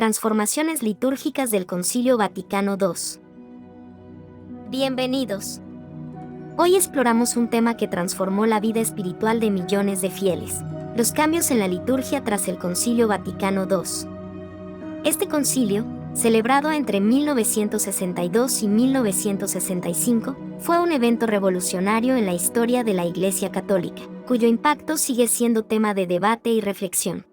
Transformaciones litúrgicas del Concilio Vaticano II. Bienvenidos. Hoy exploramos un tema que transformó la vida espiritual de millones de fieles: los cambios en la liturgia tras el Concilio Vaticano II. Este concilio, celebrado entre 1962 y 1965, fue un evento revolucionario en la historia de la Iglesia Católica, cuyo impacto sigue siendo tema de debate y reflexión.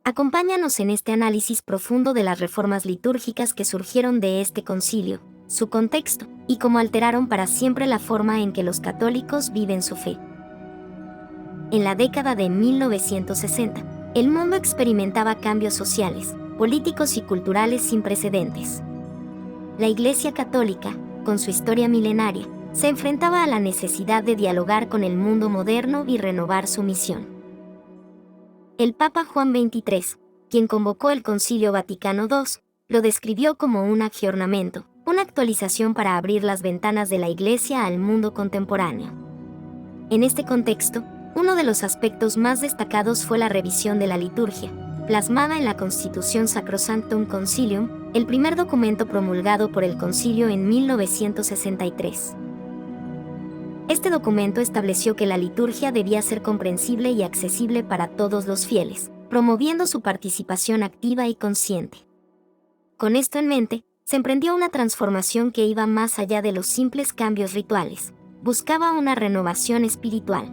Acompáñanos en este análisis profundo de las reformas litúrgicas que surgieron de este concilio, su contexto, y cómo alteraron para siempre la forma en que los católicos viven su fe. En la década de 1960, el mundo experimentaba cambios sociales, políticos y culturales sin precedentes. La Iglesia Católica, con su historia milenaria, se enfrentaba a la necesidad de dialogar con el mundo moderno y renovar su misión. El Papa Juan XXIII, quien convocó el Concilio Vaticano II, lo describió como un aggiornamento, una actualización para abrir las ventanas de la Iglesia al mundo contemporáneo. En este contexto, uno de los aspectos más destacados fue la revisión de la liturgia, plasmada en la Constitución Sacrosanctum Concilium, el primer documento promulgado por el Concilio en 1963. Este documento estableció que la liturgia debía ser comprensible y accesible para todos los fieles, promoviendo su participación activa y consciente. Con esto en mente, se emprendió una transformación que iba más allá de los simples cambios rituales, buscaba una renovación espiritual.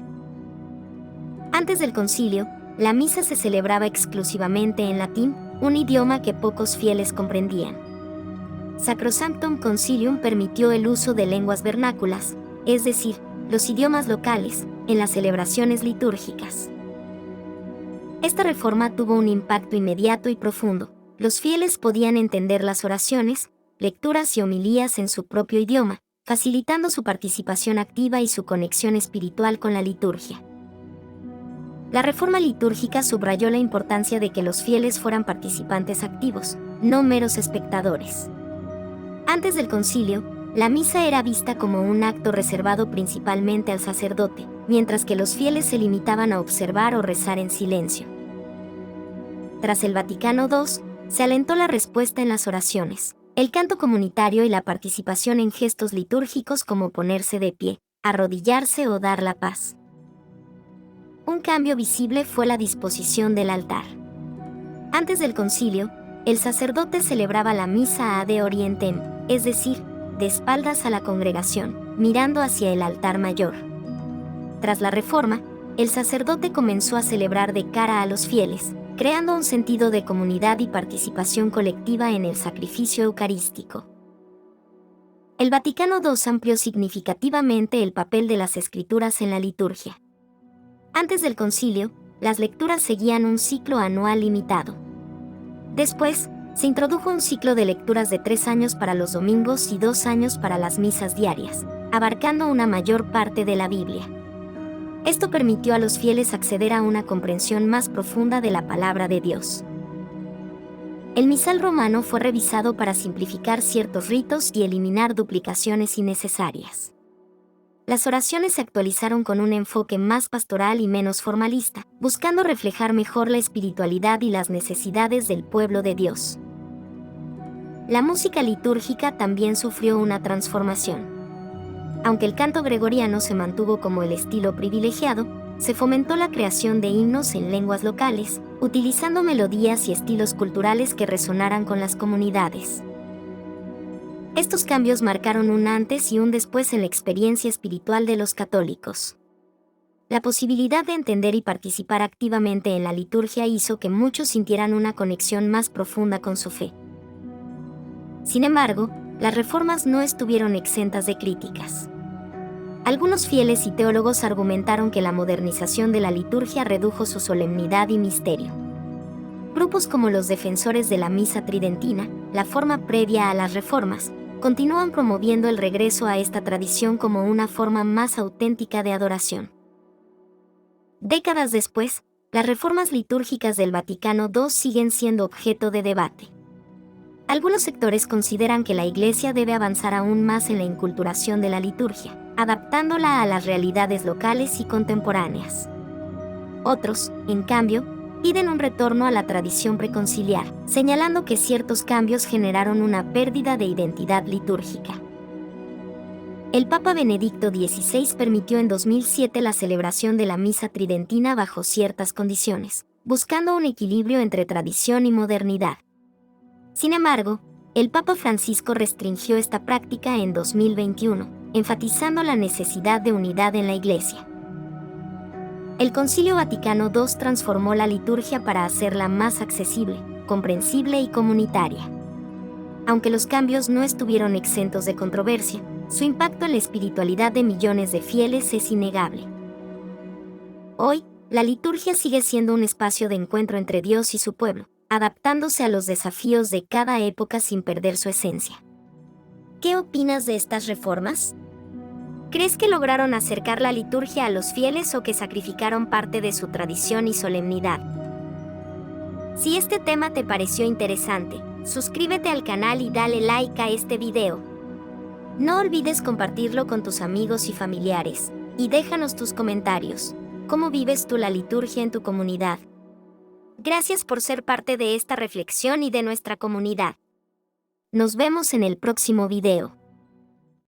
Antes del concilio, la misa se celebraba exclusivamente en latín, un idioma que pocos fieles comprendían. Sacrosanctum Concilium permitió el uso de lenguas vernáculas, es decir, los idiomas locales, en las celebraciones litúrgicas. Esta reforma tuvo un impacto inmediato y profundo. Los fieles podían entender las oraciones, lecturas y homilías en su propio idioma, facilitando su participación activa y su conexión espiritual con la liturgia. La reforma litúrgica subrayó la importancia de que los fieles fueran participantes activos, no meros espectadores. Antes del concilio, la misa era vista como un acto reservado principalmente al sacerdote, mientras que los fieles se limitaban a observar o rezar en silencio. Tras el Vaticano II, se alentó la respuesta en las oraciones, el canto comunitario y la participación en gestos litúrgicos como ponerse de pie, arrodillarse o dar la paz. Un cambio visible fue la disposición del altar. Antes del concilio, el sacerdote celebraba la misa ad orientem, es decir, de espaldas a la congregación, mirando hacia el altar mayor. Tras la reforma, el sacerdote comenzó a celebrar de cara a los fieles, creando un sentido de comunidad y participación colectiva en el sacrificio eucarístico. El Vaticano II amplió significativamente el papel de las escrituras en la liturgia. Antes del concilio, las lecturas seguían un ciclo anual limitado. Después, se introdujo un ciclo de lecturas de 3 años para los domingos y 2 años para las misas diarias, abarcando una mayor parte de la Biblia. Esto permitió a los fieles acceder a una comprensión más profunda de la palabra de Dios. El misal romano fue revisado para simplificar ciertos ritos y eliminar duplicaciones innecesarias. Las oraciones se actualizaron con un enfoque más pastoral y menos formalista, buscando reflejar mejor la espiritualidad y las necesidades del pueblo de Dios. La música litúrgica también sufrió una transformación. Aunque el canto gregoriano se mantuvo como el estilo privilegiado, se fomentó la creación de himnos en lenguas locales, utilizando melodías y estilos culturales que resonaran con las comunidades. Estos cambios marcaron un antes y un después en la experiencia espiritual de los católicos. La posibilidad de entender y participar activamente en la liturgia hizo que muchos sintieran una conexión más profunda con su fe. Sin embargo, las reformas no estuvieron exentas de críticas. Algunos fieles y teólogos argumentaron que la modernización de la liturgia redujo su solemnidad y misterio. Grupos como los defensores de la misa tridentina, la forma previa a las reformas, continúan promoviendo el regreso a esta tradición como una forma más auténtica de adoración. Décadas después, las reformas litúrgicas del Vaticano II siguen siendo objeto de debate. Algunos sectores consideran que la Iglesia debe avanzar aún más en la inculturación de la liturgia, adaptándola a las realidades locales y contemporáneas. Otros, en cambio, piden un retorno a la tradición preconciliar, señalando que ciertos cambios generaron una pérdida de identidad litúrgica. El Papa Benedicto XVI permitió en 2007 la celebración de la misa tridentina bajo ciertas condiciones, buscando un equilibrio entre tradición y modernidad. Sin embargo, el Papa Francisco restringió esta práctica en 2021, enfatizando la necesidad de unidad en la Iglesia. El Concilio Vaticano II transformó la liturgia para hacerla más accesible, comprensible y comunitaria. Aunque los cambios no estuvieron exentos de controversia, su impacto en la espiritualidad de millones de fieles es innegable. Hoy, la liturgia sigue siendo un espacio de encuentro entre Dios y su pueblo, adaptándose a los desafíos de cada época sin perder su esencia. ¿Qué opinas de estas reformas? ¿Crees que lograron acercar la liturgia a los fieles o que sacrificaron parte de su tradición y solemnidad? Si este tema te pareció interesante, suscríbete al canal y dale like a este video. No olvides compartirlo con tus amigos y familiares, y déjanos tus comentarios. ¿Cómo vives tú la liturgia en tu comunidad? Gracias por ser parte de esta reflexión y de nuestra comunidad. Nos vemos en el próximo video.